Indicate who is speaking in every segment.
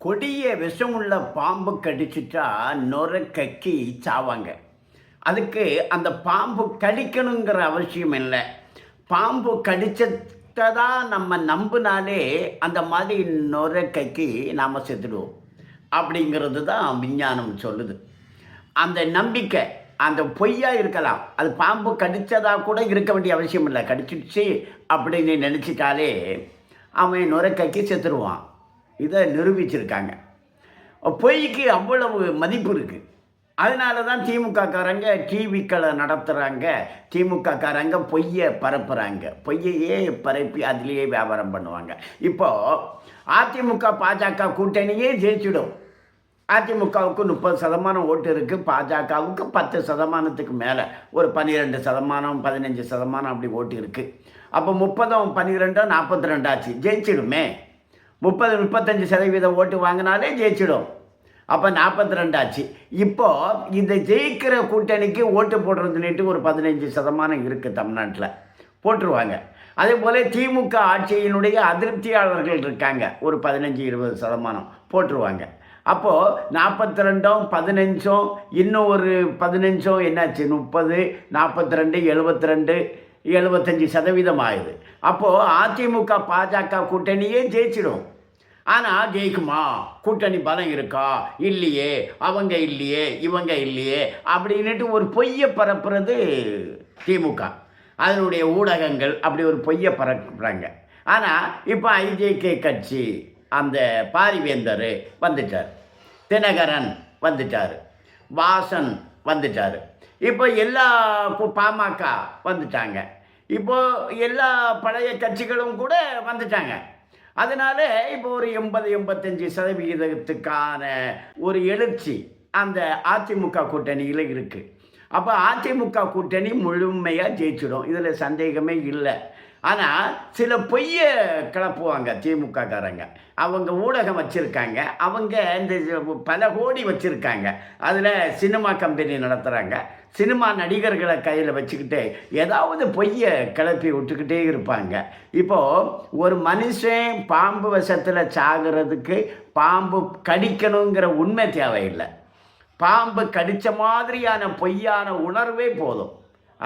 Speaker 1: கொடிய விஷமுள்ள பாம்பு கடிச்சிட்டா நுரை கக்கி சாவாங்க. அதுக்கு அந்த பாம்பு கடிக்கணுங்கிற அவசியம் இல்லை. பாம்பு கடிச்சதை நம்ம நம்பினாலே அந்த மாதிரி நுரை கக்கி நாம் செத்துடுவோம் அப்படிங்கிறது தான் விஞ்ஞானம் சொல்லுது. அந்த நம்பிக்கை அந்த பொய்யா இருக்கலாம். அது பாம்பு கடித்ததாக கூட இருக்க வேண்டிய அவசியம் இல்லை. கடிச்சிடுச்சு அப்படின்னு நினச்சிட்டாலே அவன் நுரை கக்கி செத்துருவான். இதை நிரூபிச்சிருக்காங்க. பொய்க்கு அவ்வளவு மதிப்பு இருக்குது. அதனால தான் திமுககாரங்க டிவிக்களை நடத்துகிறாங்க. திமுககாரங்க பொய்யை பரப்புகிறாங்க. பொய்யையே பரப்பி அதிலேயே வியாபாரம் பண்ணுவாங்க. இப்போது அதிமுக பாஜக கூட்டணியே ஜெயிச்சிடும். அதிமுகவுக்கு 30% ஓட்டு இருக்குது. பாஜகவுக்கு 10%க்கு மேலே ஒரு 12%, 15% அப்படி ஓட்டு இருக்குது. அப்போ 30, 12, 42 ஆச்சு. ஜெயிச்சிடுமே. 30-35% ஓட்டு வாங்கினாலே ஜெயிச்சிடும். அப்போ 42 ஆச்சு. இப்போது இந்த ஜெயிக்கிற கூட்டணிக்கு ஓட்டு போடுறதுன்னுட்டு ஒரு 15% இருக்குது தமிழ்நாட்டில். போட்டுருவாங்க. அதே போல் திமுக ஆட்சியினுடைய அதிருப்தியாளர்கள் இருக்காங்க. ஒரு 15-20% போட்டுருவாங்க. அப்போது 42, 15, இன்னும் ஒரு 15 என்னாச்சு? 30, 42, 72, 75% ஆகுது. அப்போது அதிமுக பாஜக கூட்டணியே ஜெயிச்சிடும். ஆனால் ஜெயிக்குமா? கூட்டணி பலம் இருக்கா? இல்லையே. அவங்க இல்லையே, இவங்க இல்லையே அப்படின்ட்டு ஒரு பொய்யை பரப்புறது திமுக. அதனுடைய ஊடகங்கள் அப்படி ஒரு பொய்யை பரப்புறாங்க. ஆனால் இப்போ ஐஜேகே கட்சி அந்த பாரிவேந்தர் வந்துட்டார், தினகரன் வந்துட்டார், வாசன் வந்துட்டார், இப்போ எல்லா பாமக வந்துட்டாங்க, இப்போது எல்லா பழைய கட்சிகளும் கூட வந்துட்டாங்க. அதனால் இப்போ ஒரு 80-85% ஒரு எழுச்சி அந்த அதிமுக கூட்டணியில் இருக்குது. அப்போ அதிமுக கூட்டணி முழுமையாக ஜெயிச்சிடும். இதில் சந்தேகமே இல்லை. ஆனால் சில பொய்யை கிளப்புவாங்க திமுககாரங்க. அவங்க ஊடகம் வச்சுருக்காங்க. அவங்க இந்த பல கோடி வச்சுருக்காங்க. அதில் சினிமா கம்பெனி நடத்துகிறாங்க. சினிமா நடிகர்களை கையில் வச்சுக்கிட்டு ஏதாவது பொய்யை கிளப்பி விட்டுக்கிட்டே இருப்பாங்க. இப்போது ஒரு மனுஷன் பாம்பு விஷத்தில் சாகிறதுக்கு பாம்பு கடிக்கணுங்கிற உண்மை தேவையில்லை. பாம்பு கடித்த மாதிரியான பொய்யான உணர்வே போதும்,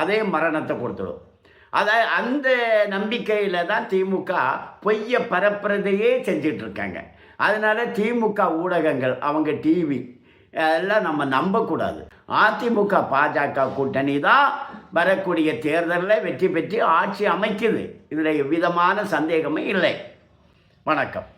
Speaker 1: அதே மரணத்தை கொடுத்துடும். அந்த நம்பிக்கையில் தான் திமுக பொய்யை பரப்புறதையே செஞ்சிட்ருக்காங்க. அதனால் திமுக ஊடகங்கள், அவங்க டிவி எல்லாம் நம்ம நம்பக்கூடாது. அதிமுக பாஜக கூட்டணி தான் வரக்கூடிய தேர்தலில் வெற்றி பெற்று ஆட்சி அமைக்குது. இதில் எவ்விதமான சந்தேகமே இல்லை. வணக்கம்.